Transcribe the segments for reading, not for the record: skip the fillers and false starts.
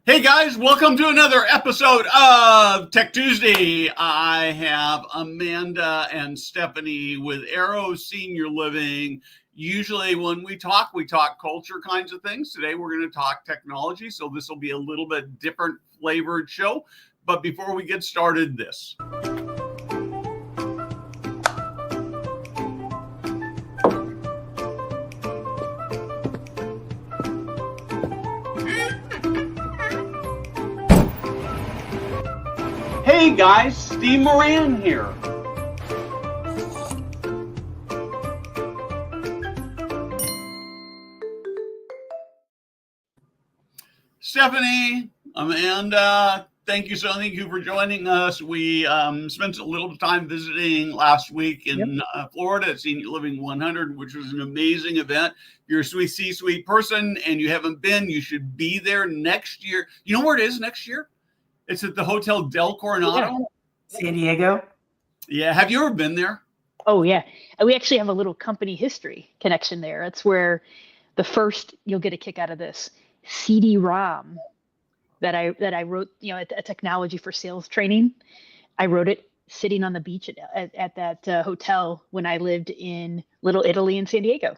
Hey guys, welcome to another episode of Tech Tuesday. I have Amanda and Stephanie with Arrow Senior Living. Usually when we talk culture kinds of things. Today we're going to talk technology, so this will be a little bit different flavored show. But before we get started, this. Hey guys, Steve Moran here. Stephanie, Amanda, thank you for joining us. We spent a little time visiting last week in Florida at Senior Living 100, which was an amazing event. If you're a sweet C-suite person and you haven't been, you should be there next year. You know where it is next year? It's at the Hotel Del Coronado. San Diego. Yeah. Have you ever been there? Oh, yeah. We actually have a little company history connection there. That's where the first, you'll get a kick out of this, CD-ROM that I wrote, a technology for sales training. I wrote it sitting on the beach at that hotel when I lived in Little Italy in San Diego.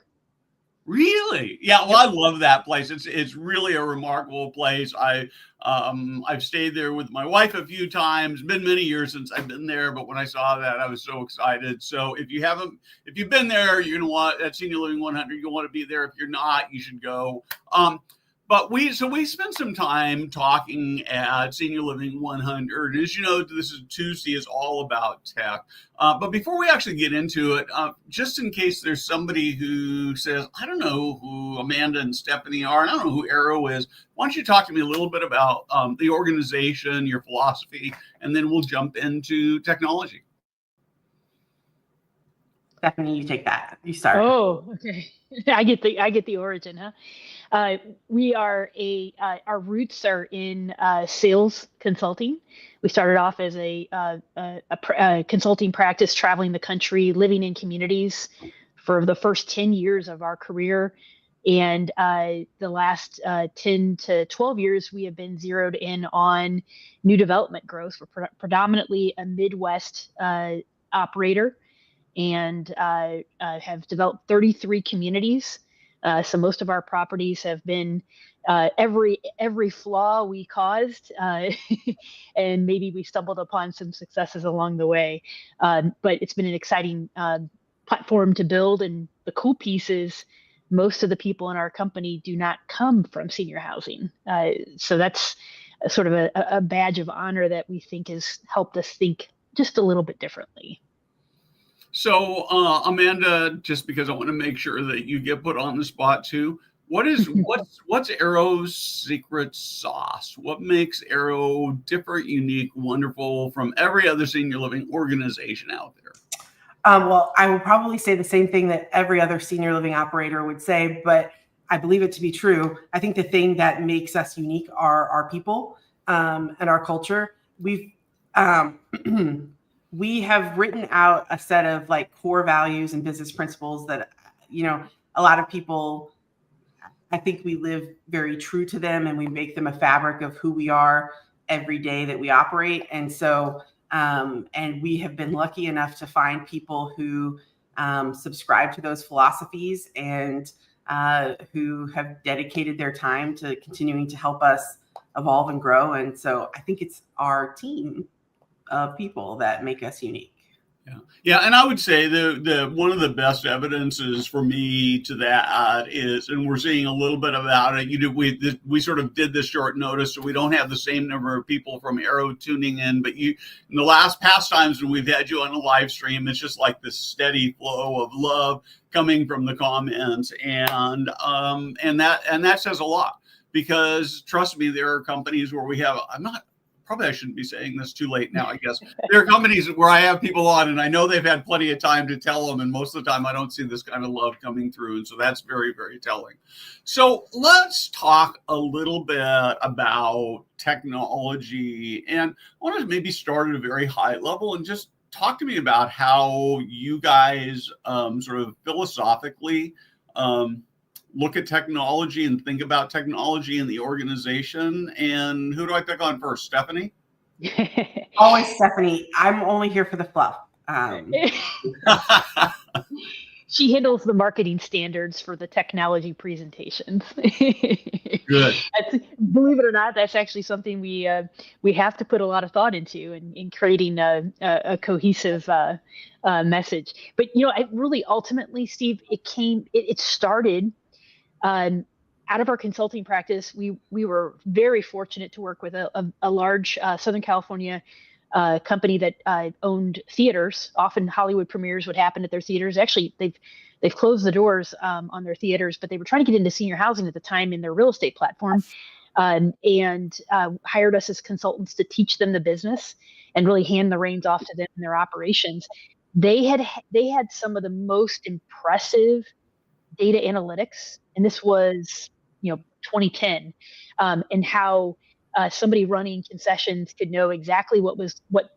Really? Yeah. Well, I love that place. It's really a remarkable place. I've stayed there with my wife a few times. Been many years since I've been there, but when I saw that, I was so excited. So if you've been there, you're gonna want at Senior Living 100. You'll want to be there. If you're not, you should go. But we spent some time talking at Senior Living 100. As you know, this is Tuesday is all about tech. But before we actually get into it, just in case there's somebody who says, I don't know who Amanda and Stephanie are, and I don't know who Arrow is, why don't you talk to me a little bit about the organization, your philosophy, and then we'll jump into technology. Stephanie, you take that. You start. Oh, okay. I get the origin, huh? We are our roots are in sales consulting. We started off as a consulting practice, traveling the country, living in communities for the first 10 years of our career. And the last 10 to 12 years, we have been zeroed in on new development growth. We're predominantly a Midwest operator, and have developed 33 communities. So most of our properties have been every flaw we caused, and maybe we stumbled upon some successes along the way. But it's been an exciting platform to build. And the cool piece is most of the people in our company do not come from senior housing. So that's sort of a badge of honor that we think has helped us think just a little bit differently. So, Amanda, just because I want to make sure that you get put on the spot too, what's Arrow's secret sauce? What makes Arrow different, unique, wonderful from every other senior living organization out there? Well, I will probably say the same thing that every other senior living operator would say, but I believe it to be true. I think the thing that makes us unique are our people and our culture. We have written out a set of core values and business principles that, a lot of people, I think we live very true to them, and we make them a fabric of who we are every day that we operate. And so, and we have been lucky enough to find people who subscribe to those philosophies and who have dedicated their time to continuing to help us evolve and grow. And so I think it's our team of people that make us unique. Yeah, and I would say the one of the best evidences for me to that is, and we're seeing a little bit about it. We sort of did this short notice, so we don't have the same number of people from Arrow tuning in. But in the past times when we've had you on a live stream, it's just like this steady flow of love coming from the comments, and that says a lot, because trust me, there are companies where we have. Probably I shouldn't be saying this too late now, I guess. There are companies where I have people on and I know they've had plenty of time to tell them. And most of the time I don't see this kind of love coming through. And so that's very, very telling. So let's talk a little bit about technology. And I want to maybe start at a very high level and just talk to me about how you guys sort of philosophically look at technology and think about technology in the organization. And who do I pick on first? Stephanie? Always Stephanie. I'm only here for the fluff. She handles the marketing standards for the technology presentations. Good. Believe it or not, that's actually something we have to put a lot of thought into in creating a cohesive message. But I really ultimately, Steve, it started out of our consulting practice. We were very fortunate to work with a large Southern California company that owned theaters. Often Hollywood premieres would happen at their theaters. Actually, they've closed the doors on their theaters, but they were trying to get into senior housing at the time in their real estate platform, and hired us as consultants to teach them the business and really hand the reins off to them in their operations. They had some of the most impressive data analytics, and this was 2010, and how somebody running concessions could know exactly what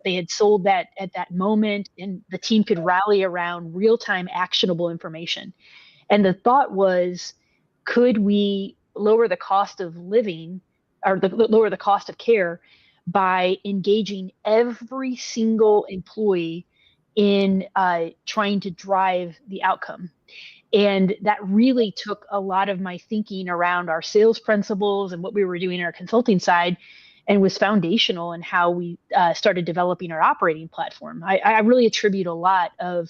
they had sold at that moment, and the team could rally around real-time actionable information. And the thought was, could we lower the cost of living, or lower the cost of care, by engaging every single employee in trying to drive the outcome? And that really took a lot of my thinking around our sales principles and what we were doing in our consulting side, and was foundational in how we started developing our operating platform. I really attribute a lot of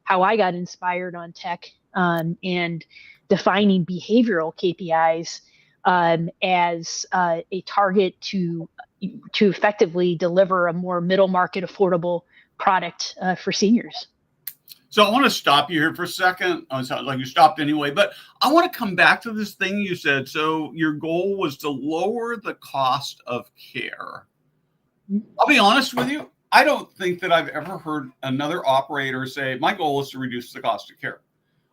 how I got inspired on tech and defining behavioral KPIs as a target to effectively deliver a more middle market affordable product for seniors. So I want to stop you here for a second. Oh, it sounds like you stopped anyway, but I want to come back to this thing you said. So your goal was to lower the cost of care. I'll be honest with you. I don't think that I've ever heard another operator say, my goal is to reduce the cost of care.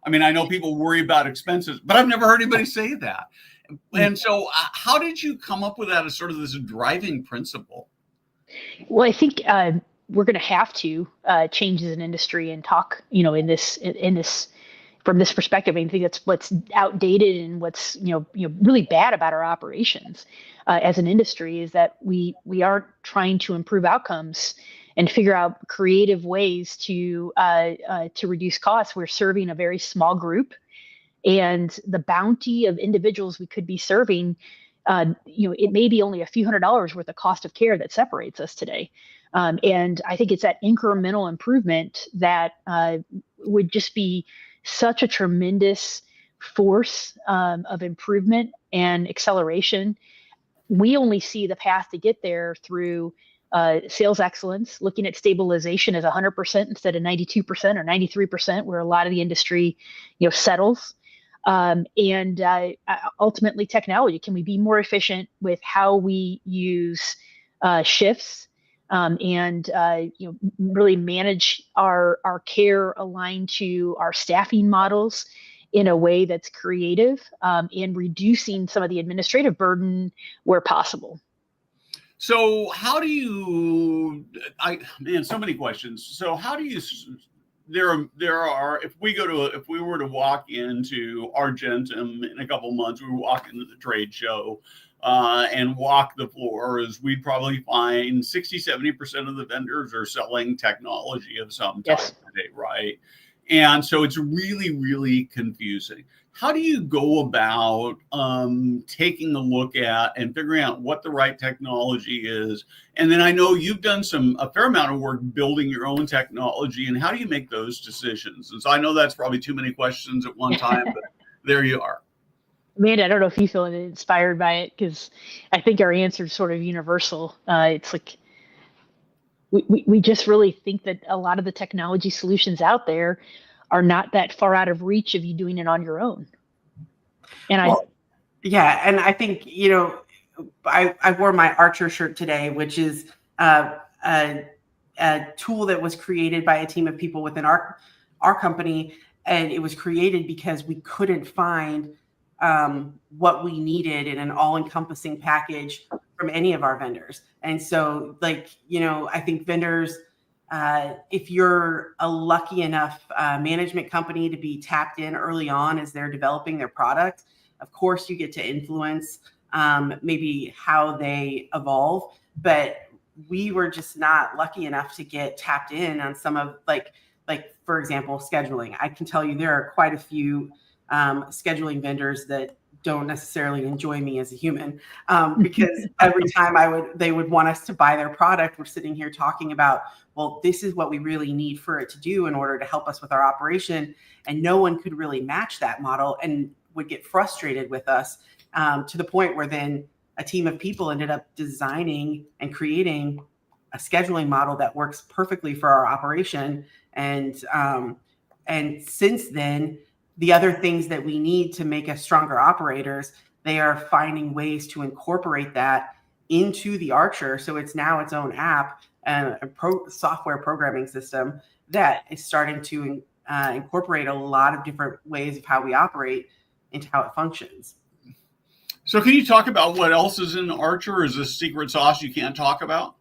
I mean, I know people worry about expenses, but I've never heard anybody say that. And so how did you come up with that as sort of this driving principle? Well, I think we're going to have to change as an industry and talk, in this from this perspective. I think that's what's outdated and what's really bad about our operations as an industry, is that we aren't trying to improve outcomes and figure out creative ways to reduce costs. We're serving a very small group, and the bounty of individuals we could be serving, it may be only a few $100s worth of cost of care that separates us today. And I think it's that incremental improvement that would just be such a tremendous force of improvement and acceleration. We only see the path to get there through sales excellence, looking at stabilization as 100% instead of 92% or 93%, where a lot of the industry settles. And ultimately technology. Can we be more efficient with how we use shifts? And really manage our care aligned to our staffing models in a way that's creative, and reducing some of the administrative burden where possible. So how do you, so many questions. So how do you, there are, if we were to walk into Argentum in a couple months, we walk into the trade show, and walk the floors, we'd probably find 60-70% of the vendors are selling technology of some type today, right? And so it's really, really confusing. How do you go about taking a look at and figuring out what the right technology is? And then I know you've done a fair amount of work building your own technology, and how do you make those decisions? And so I know that's probably too many questions at one time, but there you are. Amanda, I don't know if you feel inspired by it, because I think our answer is sort of universal. It's like we just really think that a lot of the technology solutions out there are not that far out of reach of you doing it on your own. And and I think I wore my Archer shirt today, which is a tool that was created by a team of people within our company, and it was created because we couldn't find what we needed in an all-encompassing package from any of our vendors. And so I think vendors if you're a lucky enough management company to be tapped in early on as they're developing their product, of course you get to influence maybe how they evolve. But we were just not lucky enough to get tapped in on some of like for example, scheduling. I can tell you there are quite a few scheduling vendors that don't necessarily enjoy me as a human, because every time they would want us to buy their product, we're sitting here talking about, well, this is what we really need for it to do in order to help us with our operation. And no one could really match that model and would get frustrated with us, to the point where then a team of people ended up designing and creating a scheduling model that works perfectly for our operation. And since then, the other things that we need to make us stronger operators, they are finding ways to incorporate that into the Archer. So it's now its own app and a software programming system that is starting to incorporate a lot of different ways of how we operate into how it functions. So can you talk about what else is in Archer? Is this secret sauce you can't talk about?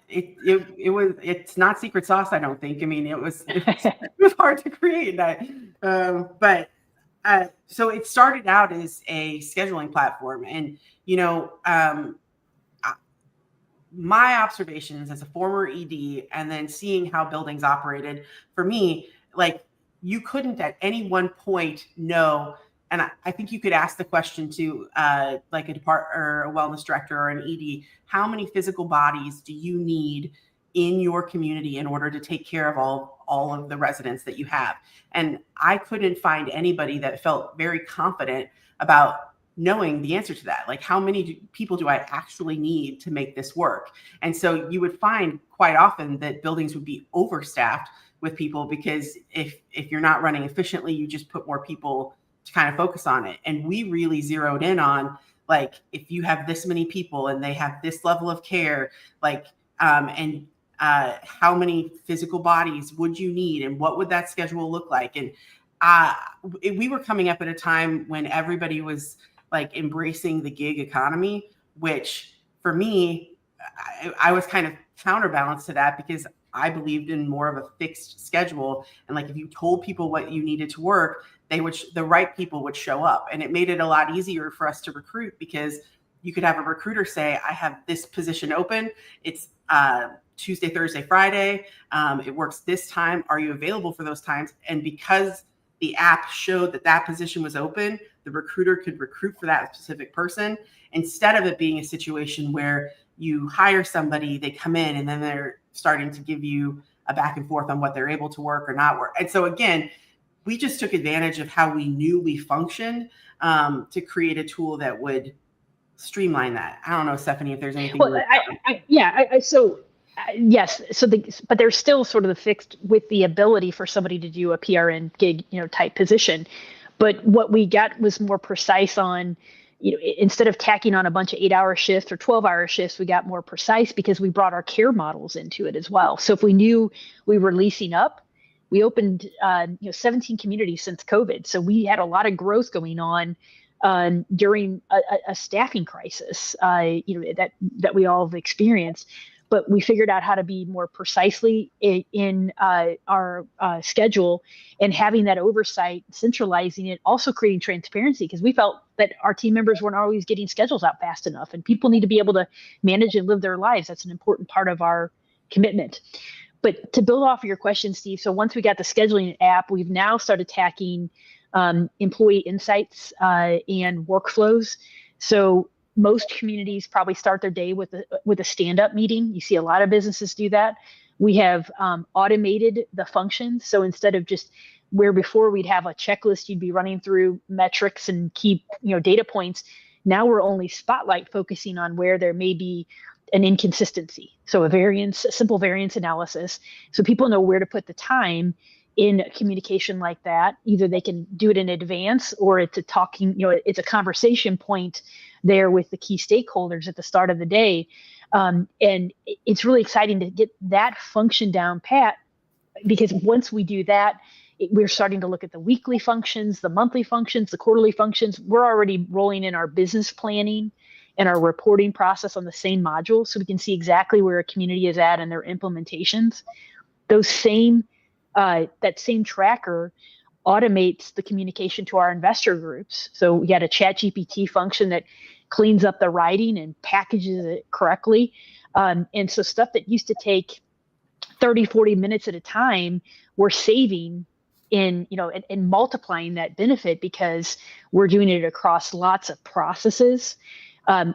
It's not secret sauce, I don't think. I mean, it was hard to create that. So it started out as a scheduling platform. And, my observations as a former ED and then seeing how buildings operated, for me, like, you couldn't at any one point know. And I think you could ask the question to like a department or a wellness director or an ED, how many physical bodies do you need in your community in order to take care of all of the residents that you have? And I couldn't find anybody that felt very confident about knowing the answer to that. Like, how many people do I actually need to make this work? And so you would find quite often that buildings would be overstaffed with people, because if you're not running efficiently, you just put more people to kind of focus on it. And we really zeroed in on, like, if you have this many people and they have this level of care, like, and how many physical bodies would you need and what would that schedule look like? And we were coming up at a time when everybody was like embracing the gig economy, which for me, I was kind of counterbalanced to that, because I believed in more of a fixed schedule. And like, if you told people what you needed to work, the right people would show up. And it made it a lot easier for us to recruit, because you could have a recruiter say, I have this position open. It's Tuesday, Thursday, Friday. It works this time. Are you available for those times? And because the app showed that position was open, the recruiter could recruit for that specific person, instead of it being a situation where you hire somebody, they come in, and then they're starting to give you a back and forth on what they're able to work or not work. And so again, we just took advantage of how we knew we functioned, to create a tool that would streamline that. I don't know, Stephanie, if there's anything. Well, yes. So but there's still sort of the fixed with the ability for somebody to do a PRN gig, type position. But what we got was more precise on, instead of tacking on a bunch of 8-hour shifts or 12-hour shifts, we got more precise because we brought our care models into it as well. So if we knew we were leasing up, we opened 17 communities since COVID. So we had a lot of growth going on during a staffing crisis, that we all have experienced. But we figured out how to be more precisely in our schedule, and having that oversight, centralizing it, also creating transparency, because we felt that our team members weren't always getting schedules out fast enough, and people need to be able to manage and live their lives. That's an important part of our commitment. But to build off of your question, Steve, so once we got the scheduling app, we've now started tracking employee insights and workflows. So most communities probably start their day with a stand-up meeting. You see a lot of businesses do that. We have automated the functions. So instead of just where before we'd have a checklist, you'd be running through metrics and keep data points. Now we're only spotlight focusing on where there may be an inconsistency. So a simple variance analysis. So people know where to put the time in communication like that. Either they can do it in advance, or it's it's a conversation point there with the key stakeholders at the start of the day. And it's really exciting to get that function down pat, because once we do that, we're starting to look at the weekly functions, the monthly functions, the quarterly functions. We're already rolling in our business planning and our reporting process on the same module, so we can see exactly where a community is at in their implementations. Those same that same tracker automates the communication to our investor groups. So we had a ChatGPT function that cleans up the writing and packages it correctly. And so stuff that used to take 30, 40 minutes at a time, we're saving in multiplying that benefit because we're doing it across lots of processes.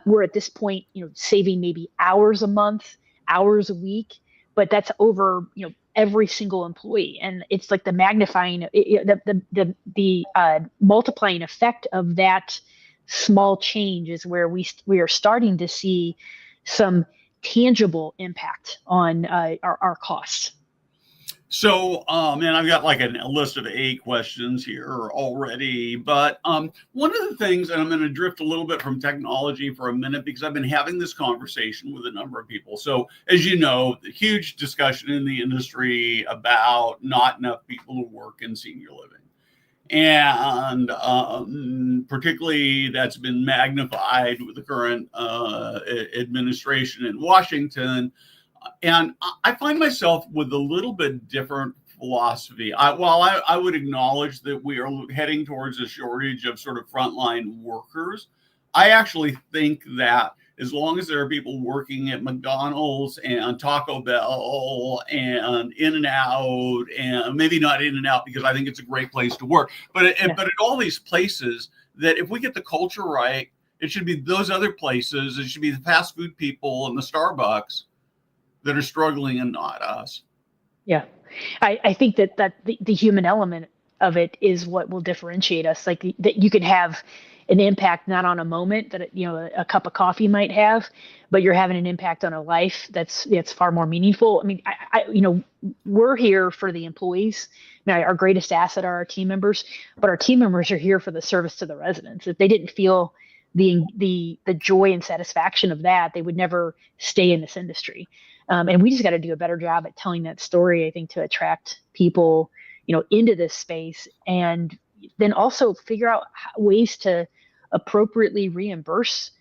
We're at this point, saving maybe hours a month, hours a week, but that's over, every single employee. And it's like the magnifying, the multiplying effect of that small change is where we are starting to see some tangible impact on our costs. So, man, I've got like a list of 8 questions here already, but one of the things, and I'm going to drift a little bit from technology for a minute because I've been having this conversation with a number of people. So, as you know, the huge discussion in the industry about not enough people who work in senior living. And particularly that's been magnified with the current administration in Washington. And I find myself with a little bit different philosophy. While I would acknowledge that we are heading towards a shortage of sort of frontline workers, I actually think that as long as there are people working at McDonald's and Taco Bell and In-N-Out, and maybe not In-N-Out because I think it's a great place to work, but at all these places, that if we get the culture right, it should be those other places. It should be the fast food people and the Starbucks that are struggling and not us. Yeah. I think that the human element of it is what will differentiate us. Like that you can have an impact not on a moment that a cup of coffee might have, but you're having an impact on a life that's far more meaningful. I mean, we're here for the employees. Now, our greatest asset are our team members, but our team members are here for the service to the residents. If they didn't feel the joy and satisfaction of that, they would never stay in this industry. And we just got to do a better job at telling that story, I think, to attract people, into this space, and then also figure out ways to appropriately reimburse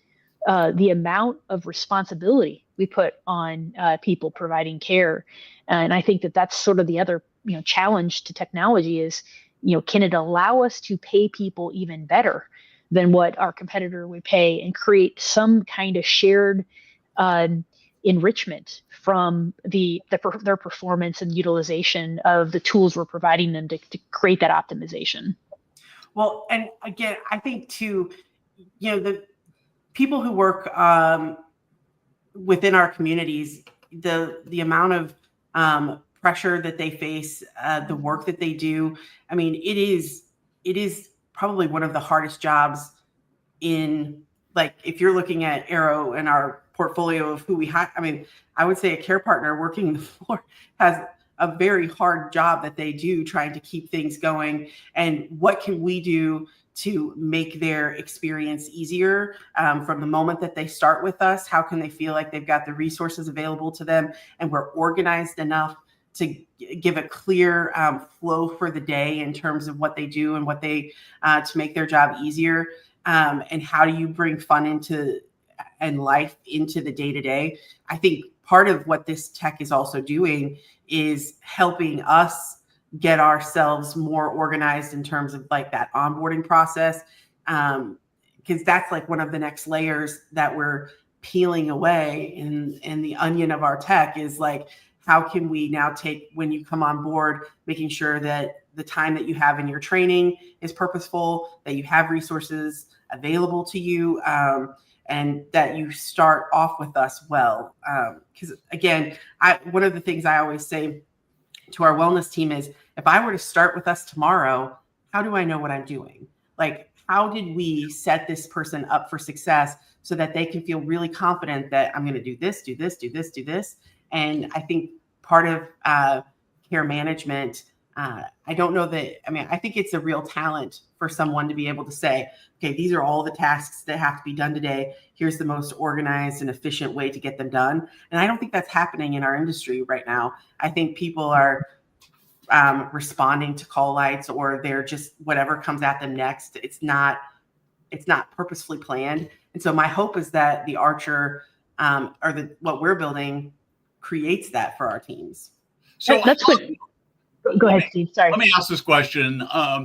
the amount of responsibility we put on people providing care. And I think that that's sort of the other, challenge to technology is, can it allow us to pay people even better than what our competitor would pay and create some kind of shared enrichment from their performance and utilization of the tools we're providing them to create that optimization. Well, and again, I think too, the people who work within our communities, the amount of pressure that they face, the work that they do. I mean, it is probably one of the hardest jobs in, like, if you're looking at Arrow and our portfolio of who we have. I mean, I would say a care partner working the floor has a very hard job that they do trying to keep things going. And what can we do to make their experience easier from the moment that they start with us? How can they feel like they've got the resources available to them and we're organized enough to give a clear flow for the day in terms of what they do and what they to make their job easier? And how do you bring fun and life into the day-to-day? I think part of what this tech is also doing is helping us get ourselves more organized in terms of like that onboarding process. Because that's like one of the next layers that we're peeling away in the onion of our tech is like, how can we now take, when you come on board, making sure that the time that you have in your training is purposeful, that you have resources available to you, and that you start off with us well. Because again, one of the things I always say to our wellness team is, if I were to start with us tomorrow, how do I know what I'm doing? Like, how did we set this person up for success so that they can feel really confident that I'm going to do this, do this, do this, do this? And I think part of care management, I don't know that, I mean, I think it's a real talent for someone to be able to say, okay, these are all the tasks that have to be done today. Here's the most organized and efficient way to get them done. And I don't think that's happening in our industry right now. I think people are responding to call lights, or they're just whatever comes at them next. It's not purposefully planned. And so my hope is that the Archer what we're building creates that for our teams. So that's what. Go ahead, Steve. Sorry. Let me ask this question. I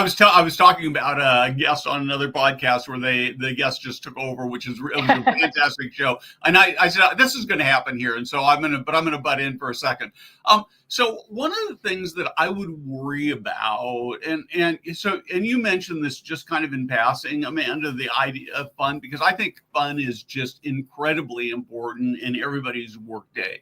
was talking about a guest on another podcast where the guest just took over, which is it was a fantastic show. And I said this is going to happen here, and so I'm going to butt in for a second. So one of the things that I would worry about, and you mentioned this just kind of in passing, Amanda, the idea of fun, because I think fun is just incredibly important in everybody's workday.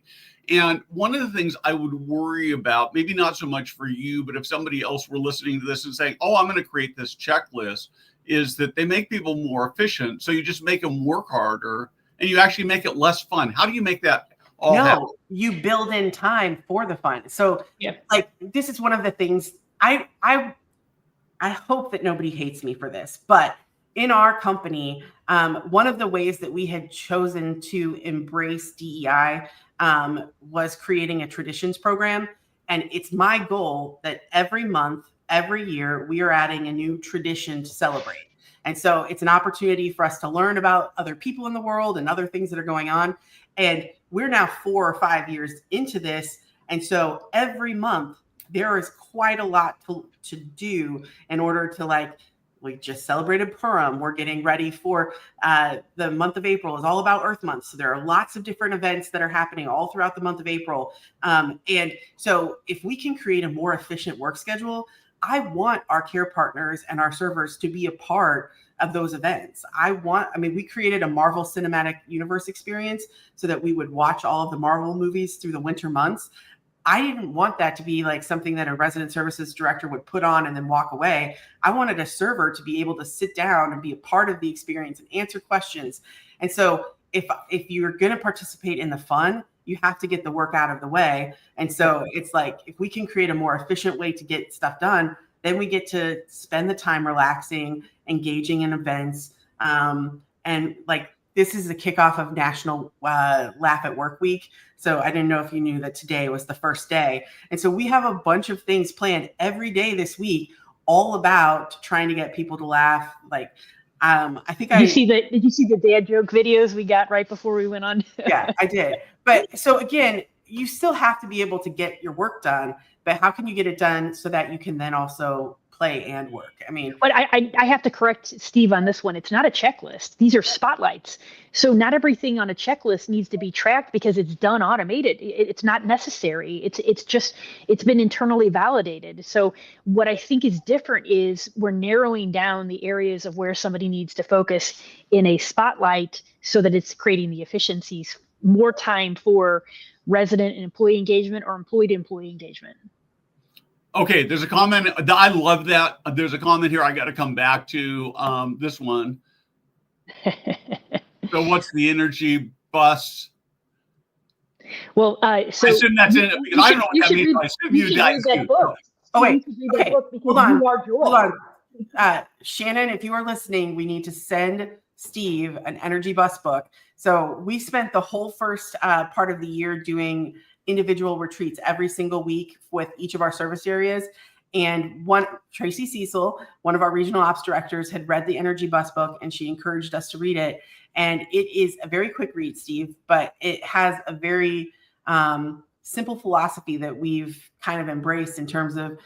And one of the things I would worry about, maybe not so much for you, but if somebody else were listening to this and saying, oh, I'm going to create this checklist, is that they make people more efficient. So you just make them work harder and you actually make it less fun. How do you make that all happen? You build in time for the fun. So like, this is one of the things I hope that nobody hates me for this, but in our company, one of the ways that we had chosen to embrace DEI was creating a traditions program. And it's my goal that every month, every year, we are adding a new tradition to celebrate. And so it's an opportunity for us to learn about other people in the world and other things that are going on. And we're now 4 or 5 years into this. And so every month there is quite a lot to do in order to we just celebrated Purim. We're getting ready for the month of April is all about Earth Month. So there are lots of different events that are happening all throughout the month of April. And so if we can create a more efficient work schedule, I want our care partners and our servers to be a part of those events. We created a Marvel Cinematic Universe experience so that we would watch all of the Marvel movies through the winter months. I didn't want that to be like something that a resident services director would put on and then walk away. I wanted a server to be able to sit down and be a part of the experience and answer questions. And so if you're going to participate in the fun, you have to get the work out of the way. And so it's like, if we can create a more efficient way to get stuff done, then we get to spend the time relaxing, engaging in events. And this is the kickoff of National Laugh at Work Week. So I didn't know if you knew that today was the first day. And so we have a bunch of things planned every day this week, all about trying to get people to laugh. Did you see the dad joke videos we got right before we went on? Yeah, I did. But so again, you still have to be able to get your work done, but how can you get it done so that you can then also play and work? But I have to correct Steve on this one. It's not a checklist. These are spotlights. So not everything on a checklist needs to be tracked because it's done automated. It's not necessary. It's been internally validated. So what I think is different is we're narrowing down the areas of where somebody needs to focus in a spotlight so that it's creating the efficiencies, more time for resident and employee engagement or employee to employee engagement. Okay, there's a comment. I love that. There's a comment here I got to come back to, this one. So what's the energy bus? Well, so I assume that's in it because I don't know what that means. I assume you guys do. Oh, wait. Okay. Hold on. Shannon, if you are listening, we need to send Steve an energy bus book. So we spent the whole first part of the year doing individual retreats every single week with each of our service areas. And Tracy Cecil, one of our regional ops directors, had read the energy bus book and she encouraged us to read it. And it is a very quick read, Steve, but it has a very simple philosophy that we've kind of embraced in terms of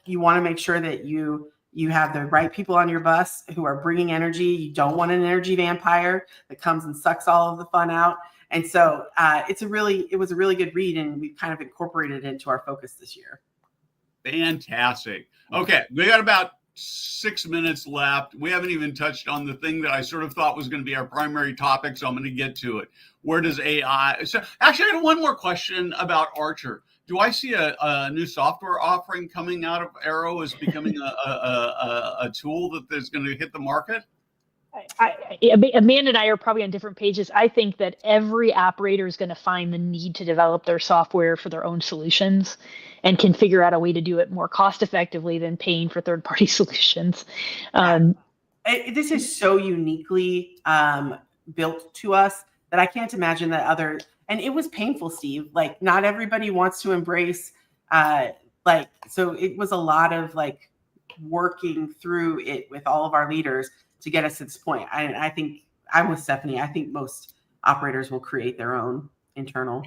you want to make sure that you have the right people on your bus who are bringing energy. You don't want an energy vampire that comes and sucks all of the fun out. And so it was a really good read, and we've kind of incorporated it into our focus this year. Fantastic. Okay, we got about 6 minutes left. We haven't even touched on the thing that I sort of thought was going to be our primary topic, so I'm going to get to it. Where does AI? So actually, I have one more question about Archer. Do I see a new software offering coming out of Arrow as becoming a tool that is going to hit the market? Amanda and I are probably on different pages. I think that every operator is going to find the need to develop their software for their own solutions and can figure out a way to do it more cost effectively than paying for third-party solutions. This is so uniquely built to us that I can't imagine that others, and it was painful, Steve. Not everybody wants to embrace, so it was a lot of working through it with all of our leaders to get us to this point. I think I'm with Stephanie. I think most operators will create their own internal.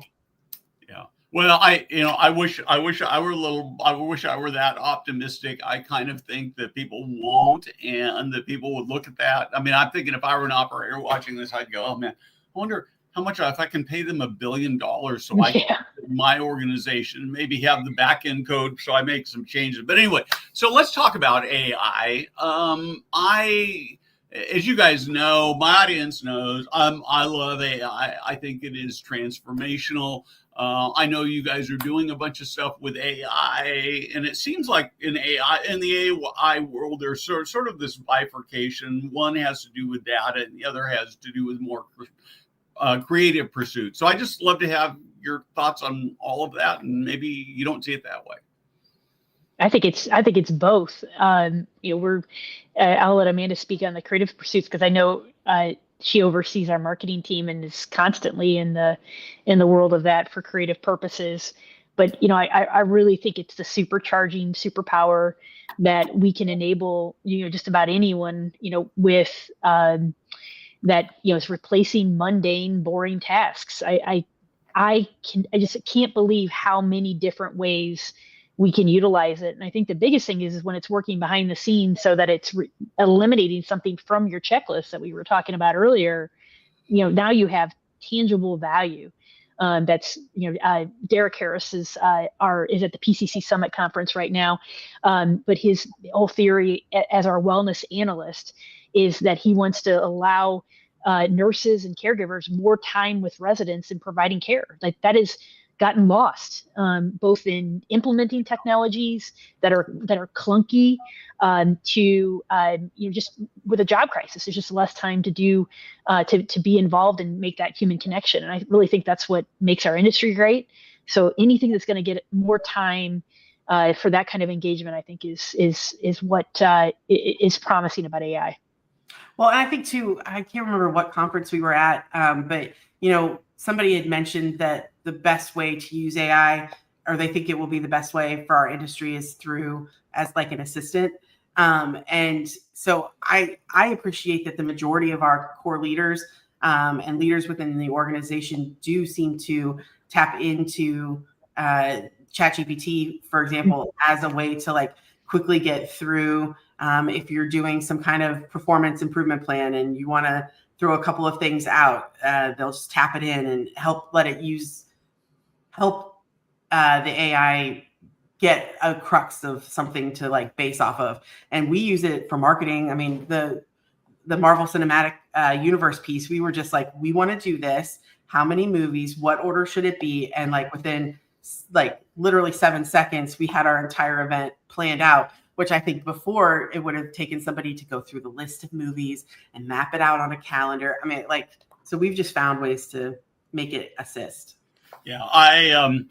Yeah. Well, I wish I wish I were that optimistic. I kind of think that people won't, and that people would look at that. I mean, I'm thinking if I were an operator watching this, I'd go, oh man, I wonder how much, if I can pay them $1 billion so I can my organization, maybe have the back end code so I make some changes. But anyway, so let's talk about AI. As you guys know, my audience knows, I love AI. I think it is transformational. I know you guys are doing a bunch of stuff with AI, and it seems like in the AI world, there's sort of this bifurcation. One has to do with data, and the other has to do with more creative pursuits. So I just love to have your thoughts on all of that, and maybe you don't see it that way. I think it's both. I'll let Amanda speak on the creative pursuits, because I know she oversees our marketing team and is constantly in the world of that for creative purposes. But I really think it's the superpower that we can enable just about anyone with that is replacing mundane, boring tasks. I just can't believe how many different ways we can utilize it. And I think the biggest thing is when it's working behind the scenes so that it's eliminating something from your checklist that we were talking about earlier. Now you have tangible value. That's Derek Harris is at the PCC Summit conference right now. But his whole theory as our wellness analyst is that he wants to allow nurses and caregivers more time with residents in providing care. Like that has gotten lost, both in implementing technologies that are clunky, to just with a job crisis. There's just less time to do to be involved and make that human connection. And I really think that's what makes our industry great. So anything that's going to get more time for that kind of engagement, I think is what is promising about AI. Well, and I think too, I can't remember what conference we were at, but somebody had mentioned that the best way to use AI, or they think it will be the best way for our industry, is through as like an assistant. And so I appreciate that the majority of our core leaders and leaders within the organization do seem to tap into ChatGPT, for example, as a way to like quickly get through. If you're doing some kind of performance improvement plan and you want to throw a couple of things out, they'll just tap it in and help the AI get a crux of something to like base off of. And we use it for marketing. I mean, the Marvel Cinematic Universe piece, we were just like, we want to do this. How many movies? What order should it be? And like within like literally 7 seconds, we had our entire event planned out, which I think before it would have taken somebody to go through the list of movies and map it out on a calendar. I mean, so we've just found ways to make it assist. Yeah, I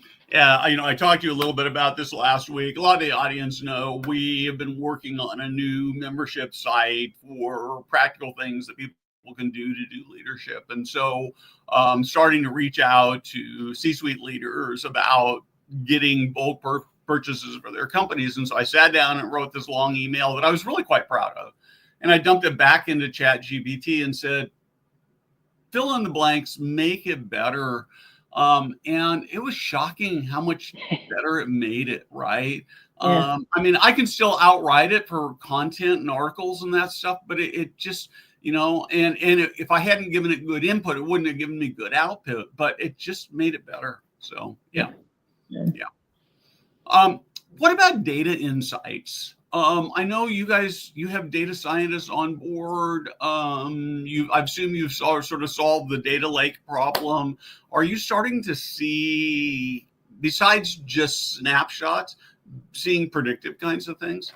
talked to you a little bit about this last week. A lot of the audience know we have been working on a new membership site for practical things that people can do to do leadership. And so starting to reach out to C-suite leaders about getting bulk purchases for their companies. And so I sat down and wrote this long email that I was really quite proud of. And I dumped it back into ChatGPT and said, fill in the blanks, make it better. And it was shocking how much better it made it, right? Yeah. I mean, I can still outright it for content and articles and that stuff, but it just, and if I hadn't given it good input, it wouldn't have given me good output, but it just made it better. So, yeah. What about data insights? I know you have data scientists on board. I assume you've sort of solved the data lake problem. Are you starting to see, besides just snapshots, seeing predictive kinds of things?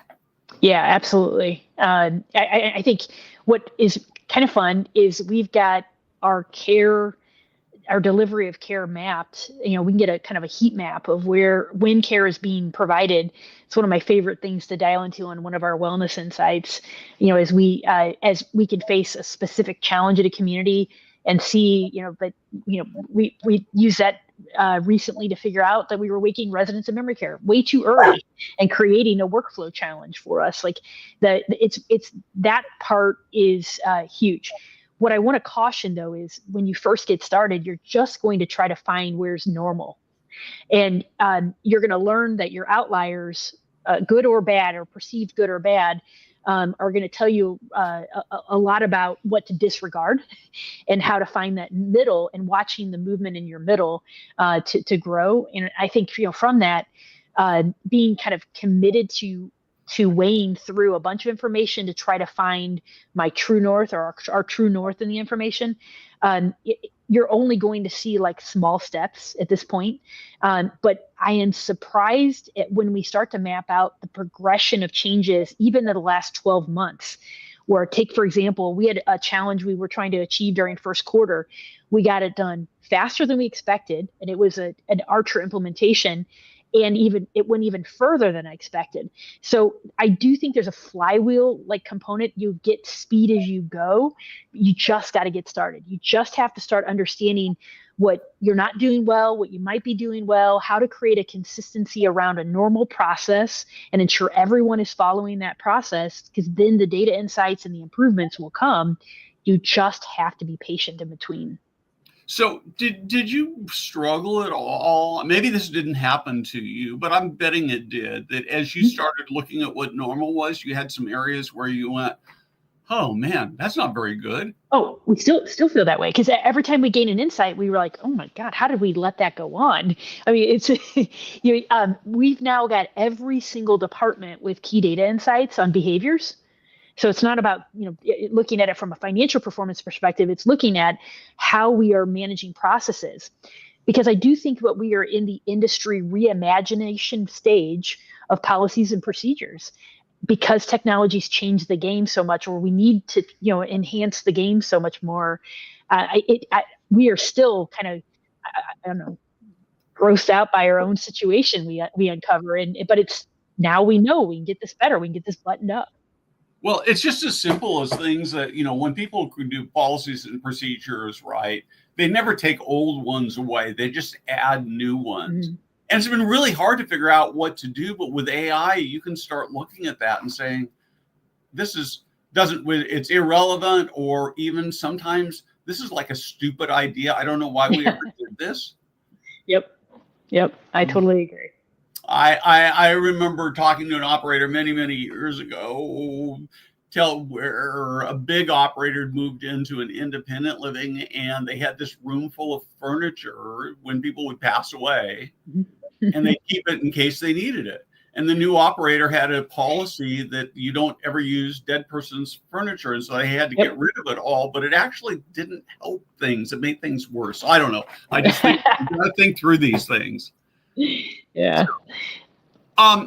Yeah, absolutely. I think what is kind of fun is we've got our delivery of care mapped. We can get a kind of a heat map of when care is being provided. It's one of my favorite things to dial into on one of our wellness insights. As we can face a specific challenge in a community and see, we use that recently to figure out that we were waking residents in memory care way too early and creating a workflow challenge for us. Like it's that part is huge. What I want to caution though is when you first get started, you're just going to try to find where's normal, and you're going to learn that your outliers, good or bad, or perceived good or bad, are going to tell you a lot about what to disregard and how to find that middle, and watching the movement in your middle to grow. And I think, from that, being kind of committed to weighing through a bunch of information to try to find my true north, or our true north in the information, you're only going to see like small steps at this point. But I am surprised when we start to map out the progression of changes, even in the last 12 months, where take, for example, we had a challenge we were trying to achieve during first quarter. We got it done faster than we expected. And it was an Archer implementation. And it went even further than I expected. So I do think there's a flywheel like component. You get speed as you go. You just got to get started. You just have to start understanding what you're not doing well, what you might be doing well, how to create a consistency around a normal process and ensure everyone is following that process, because then the data insights and the improvements will come. You just have to be patient in between. So did you struggle at all? Maybe this didn't happen to you, but I'm betting it did. That as you started looking at what normal was, you had some areas where you went, "Oh man, that's not very good." Oh, we still feel that way, because every time we gain an insight, we were like, "Oh my God, how did we let that go on?" I mean, it's we've now got every single department with key data insights on behaviors. So it's not about, looking at it from a financial performance perspective. It's looking at how we are managing processes, because I do think that we are in the industry reimagination stage of policies and procedures, because technology's changed the game so much, or we need to, enhance the game so much more. We are still kind of, I don't know, grossed out by our own situation we uncover, but it's now we know we can get this better. We can get this buttoned up. Well, it's just as simple as things that, when people do policies and procedures, right, they never take old ones away. They just add new ones. Mm-hmm. And it's been really hard to figure out what to do. But with AI, you can start looking at that and saying, it's irrelevant, or even sometimes this is like a stupid idea. I don't know why we ever did this. Yep. I totally agree. I remember talking to an operator many, many years ago, where a big operator had moved into an independent living, and they had this room full of furniture when people would pass away, and they keep it in case they needed it. And the new operator had a policy that you don't ever use dead person's furniture, and so they had to get rid of it all. But it actually didn't help things; it made things worse. I don't know. I just think you got to think through these things. Yeah.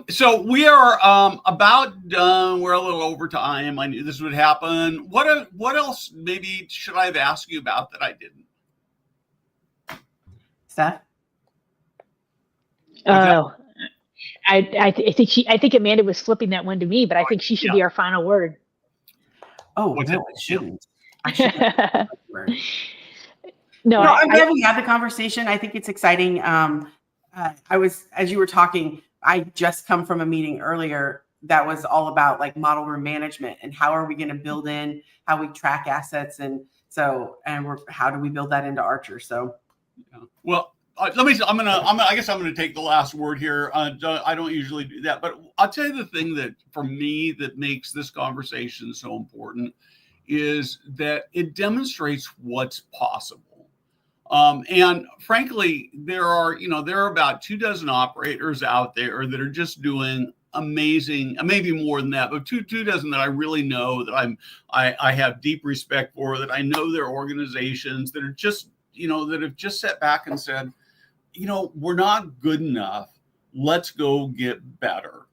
So we are about done. We're a little over time. I knew this would happen. What else maybe should I have asked you about that I didn't? Steph? Oh, I think Amanda was flipping that one to me, but I think she should be our final word. Oh, no, it shouldn't. No, I'm glad we had the conversation. I think it's exciting. As you were talking, I just come from a meeting earlier that was all about like model room management and how are we going to build in how we track assets, and how do we build that into Archer? So, well, I guess I'm gonna take the last word here. I don't usually do that, but I'll tell you the thing that for me that makes this conversation so important is that it demonstrates what's possible. And frankly, there are about 24 operators out there that are just doing amazing, maybe more than that, but 24 that I really know that I have deep respect for, that I know their organizations that are just, that have just sat back and said, we're not good enough. Let's go get better.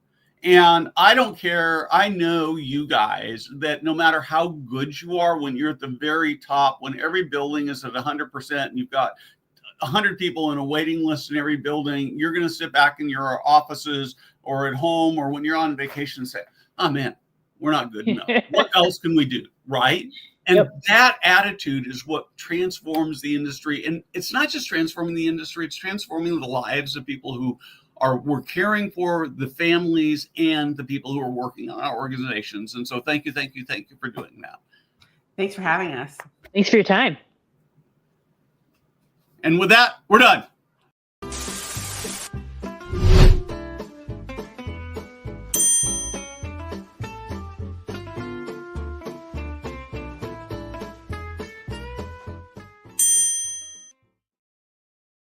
And I don't care. I know you guys that no matter how good you are, when you're at the very top, when every building is at 100% and you've got 100 people in a waiting list in every building, you're going to sit back in your offices or at home or when you're on vacation and say, "Oh man, we're not good enough. What else can we do?" Right? And that attitude is what transforms the industry. And it's not just transforming the industry, it's transforming the lives of people who we're caring for, the families and the people who are working on our organizations. And so thank you for doing that. Thanks for having us. Thanks for your time. And with that, we're done.